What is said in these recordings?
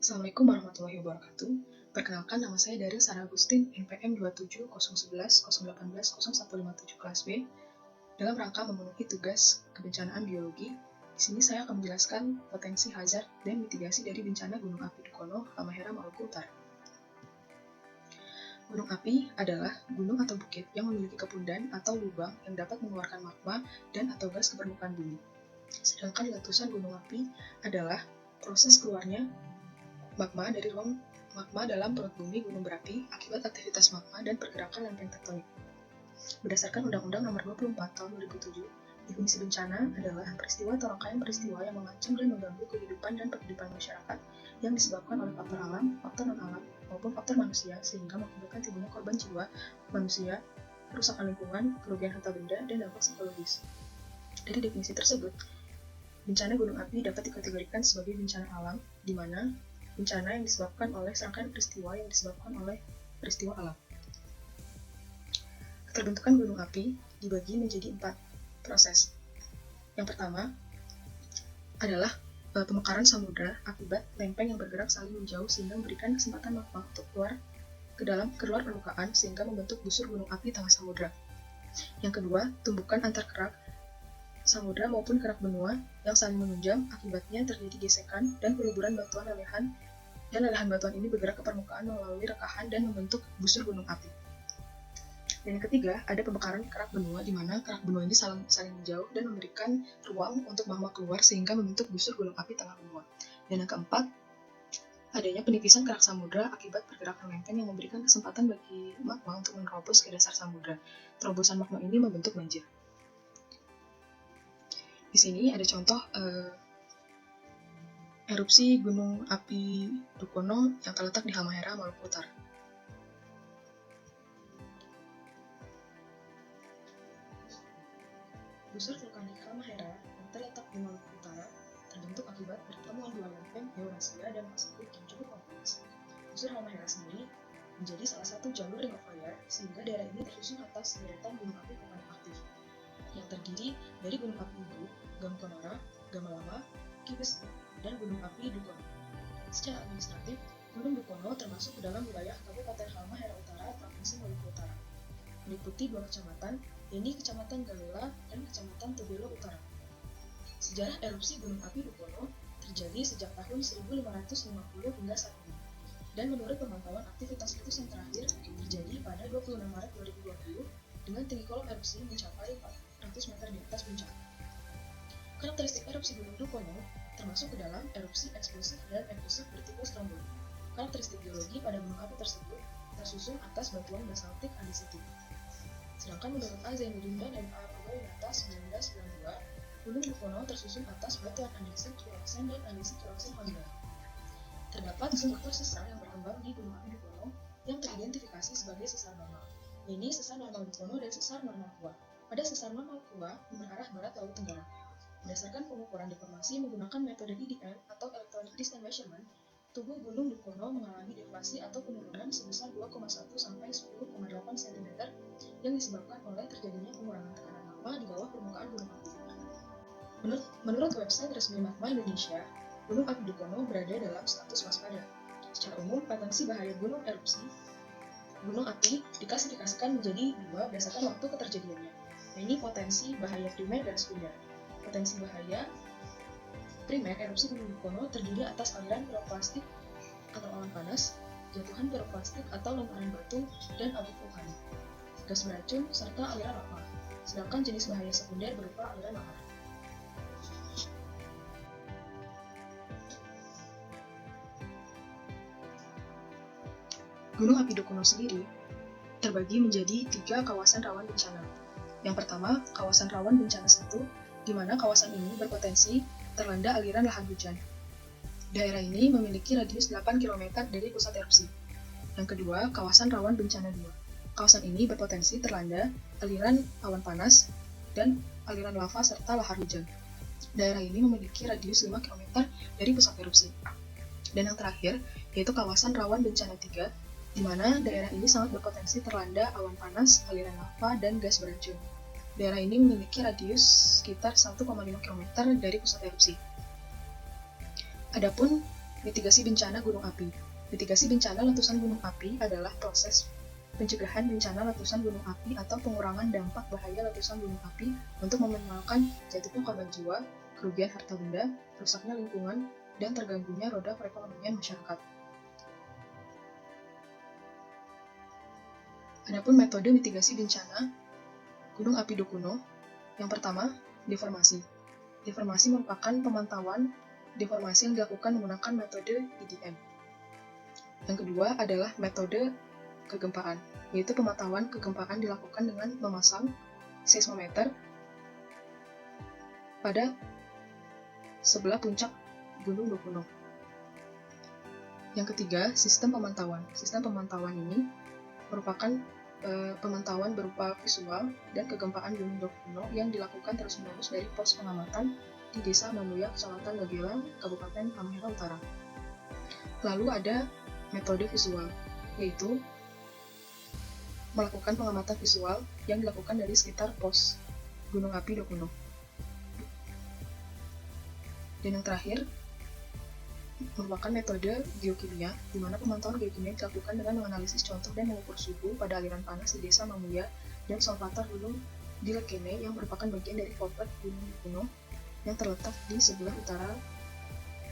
Assalamualaikum warahmatullahi wabarakatuh. Perkenalkan, nama saya Daryl Sara Agustin, NPM 270110157 kelas B, dalam rangka memenuhi tugas kebencanaan biologi. Di sini saya akan menjelaskan potensi hazard dan mitigasi dari bencana Gunung Api Dukono, Halmahera, Maluku Utara. Gunung api adalah gunung atau bukit yang memiliki kepundan atau lubang yang dapat mengeluarkan magma dan atau gas ke permukaan bumi. Sedangkan letusan gunung api adalah proses keluarnya magma dari ruang magma dalam perut bumi gunung berapi akibat aktivitas magma dan pergerakan lempeng tektonik. Berdasarkan Undang-Undang Nomor 24 Tahun 2007, definisi bencana adalah peristiwa atau rangkaian peristiwa yang mengancam dan mengganggu kehidupan dan penghidupan masyarakat yang disebabkan oleh faktor alam, faktor non-alam, maupun faktor manusia sehingga mengakibatkan timbulnya korban jiwa manusia, kerusakan lingkungan, kerugian harta benda, dan dampak psikologis. Dari definisi tersebut, bencana gunung api dapat dikategorikan sebagai bencana alam, di mana bencana yang disebabkan oleh serangkaian peristiwa yang disebabkan oleh peristiwa alam. Keterbentukan gunung api dibagi menjadi 4 proses. Yang pertama adalah pemekaran samudra akibat lempeng yang bergerak saling menjauh sehingga memberikan kesempatan magma untuk keluar permukaan sehingga membentuk busur gunung api tengah samudra. Yang kedua, tumbukan antar kerak samudra maupun kerak benua yang saling menunjang, akibatnya terjadi gesekan dan peluburan batuan lelehan, dan lelehan batuan ini bergerak ke permukaan melalui rekahan dan membentuk busur gunung api. Dan yang ketiga, ada pemekaran kerak benua, di mana kerak benua ini saling menjauh dan memberikan ruang untuk magma keluar sehingga membentuk busur gunung api tengah benua. Dan yang keempat, adanya penipisan kerak samudra akibat pergerakan lempeng yang memberikan kesempatan bagi magma untuk menerobos ke dasar samudra. Terobosan magma ini membentuk banjir. Di sini ada contoh erupsi gunung api Dukono yang terletak di Halmahera, Maluku Utara. Busur vulkanik Halmahera yang terletak di Maluku Utara terbentuk akibat pertemuan dua lempeng Eurasia dan Pasifik yang cukup kompleks. Busur Halmahera sendiri menjadi salah satu jalur ring of fire sehingga daerah ini tersusun atas deretan gunung api vulkanik aktif yang terdiri dari gunung api Ibu, Gamkonora, Gamalama, Kibes, dan gunung api Dukono. Secara administratif, Gunung Dukono termasuk ke dalam wilayah Kabupaten Halmahera Utara, Provinsi Maluku Utara. Meliputi 2 kecamatan, yaitu Kecamatan Galela dan Kecamatan Tobelo Utara. Sejarah erupsi Gunung Api Dukono terjadi sejak tahun 1550 hingga saat ini. Dan menurut pemantauan aktivitas letusan terakhir terjadi pada 26 Maret 2020 dengan tinggi kolom erupsi mencapai 400 meter di atas puncak. Karakteristik erupsi Gunung Dukono termasuk ke dalam erupsi eksplosif dan efusif bertipe stromboli. Karakteristik geologi pada gunung api tersebut tersusun atas batuan basaltik andesitik. Sedangkan menurut A. Zainuddin dan M.A. Purwowinata 1992, Gunung Dukono tersusun atas batuan andesit Kirosen dan andesit Kirosen Honda. Terdapat struktur sesar yang berkembang di Gunung Api Dukono yang teridentifikasi sebagai sesar normal, yaitu sesar normal Dukono dan sesar normal Kua. Pada sesar normal Kua mengarah barat laut tenggara. Berdasarkan pengukuran deformasi menggunakan metode EDM atau Electronic Distance Measurement, tubuh Gunung Dukono mengalami deflasi atau penurunan sebesar 2,1 sampai 10,8 cm yang disebabkan oleh terjadinya pengurangan tekanan magma di bawah permukaan gunung api. Menurut website resmi Magma Indonesia, Gunung Api Dukono berada dalam status waspada. Secara umum, potensi bahaya gunung api diklasifikasikan menjadi 2 berdasarkan waktu keterjadiannya, yaitu potensi bahaya primer dan sekunder. Potensi bahaya primer erupsi Gunung Dukono terdiri atas aliran piroklastik atau awan panas, jatuhan piroklastik atau lemparan batu, dan abu vulkanik, gas beracun, serta aliran lava. Sedangkan jenis bahaya sekunder berupa aliran lava. Gunung Api Dukono sendiri terbagi menjadi 3 kawasan rawan bencana. Yang pertama, kawasan rawan bencana 1, di mana kawasan ini berpotensi terlanda aliran lahar hujan. Daerah ini memiliki radius 8 km dari pusat erupsi. Yang kedua, kawasan rawan bencana 2. Kawasan ini berpotensi terlanda aliran awan panas dan aliran lava serta lahar hujan. Daerah ini memiliki radius 5 km dari pusat erupsi. Dan yang terakhir, yaitu kawasan rawan bencana 3, di mana daerah ini sangat berpotensi terlanda awan panas, aliran lava, dan gas beracun. Daerah ini memiliki radius sekitar 1,5 km dari pusat erupsi. Adapun Mitigasi bencana gunung api. Mitigasi bencana letusan gunung api adalah proses pencegahan bencana letusan gunung api atau pengurangan dampak bahaya letusan gunung api untuk meminimalkan jatuhnya korban jiwa, kerugian harta benda, rusaknya lingkungan, dan terganggunya roda perekonomian masyarakat. Adapun metode mitigasi bencana gunung api Dukuno, yang pertama, deformasi. Deformasi merupakan pemantauan deformasi yang dilakukan menggunakan metode EDM. Yang kedua adalah metode kegempaan, yaitu pemantauan kegempaan dilakukan dengan memasang seismometer pada sebelah puncak Gunung Dukuno. Yang ketiga, sistem pemantauan. Sistem pemantauan ini merupakan pemantauan berupa visual dan kegempaan Gunung Dukuno yang dilakukan terus-menerus dari pos pengamatan di Desa Mamuya, Kecamatan Bagela, Kabupaten Halmahera Utara. Lalu ada metode visual, yaitu melakukan pengamatan visual yang dilakukan dari sekitar pos Gunung Api Dukuno. Dan yang terakhir, merupakan metode geokimia, di mana pemantauan geokimia dilakukan dengan menganalisis contoh dan mengukur suhu pada aliran panas di Desa Mamuya dan Solpatar Gunung Dilekene yang merupakan bagian dari Volpet Gunung Dukuno yang terletak di sebelah utara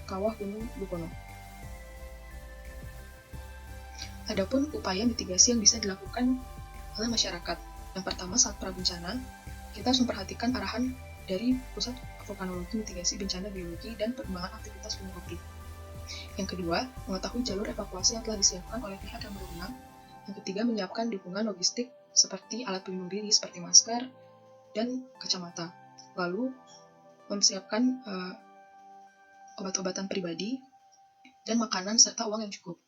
kawah Gunung Dukuno. Adapun upaya mitigasi yang bisa dilakukan oleh masyarakat. Yang pertama, saat prabencana, kita harus memperhatikan arahan dari Pusat Vulkanologi Mitigasi Bencana Geologi dan Pengembangan Aktivitas Gunung Api. Yang kedua, mengetahui jalur evakuasi yang telah disiapkan oleh pihak yang berwenang. Yang ketiga, menyiapkan dukungan logistik seperti alat pelindung diri seperti masker dan kacamata. Lalu, mempersiapkan obat-obatan pribadi dan makanan serta uang yang cukup.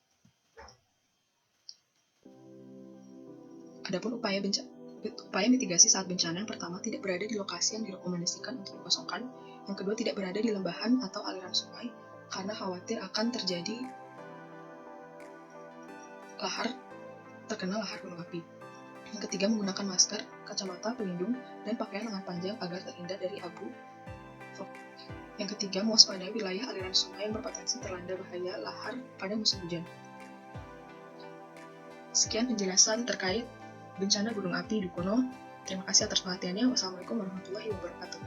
Adapun upaya mitigasi saat bencana, yang pertama, tidak berada di lokasi yang direkomendasikan untuk dikosongkan. Yang kedua, tidak berada di lembahan atau aliran sungai karena khawatir akan terjadi terkena lahar gunung api. Yang ketiga, menggunakan masker, kacamata pelindung, dan pakaian lengan panjang agar terhindar dari abu. Yang ketiga, mewaspadai wilayah aliran sungai yang berpotensi terlanda bahaya lahar pada musim hujan. Sekian penjelasan terkait bencana gunung api Dukuno. Terima kasih atas perhatiannya. Wassalamualaikum warahmatullahi wabarakatuh.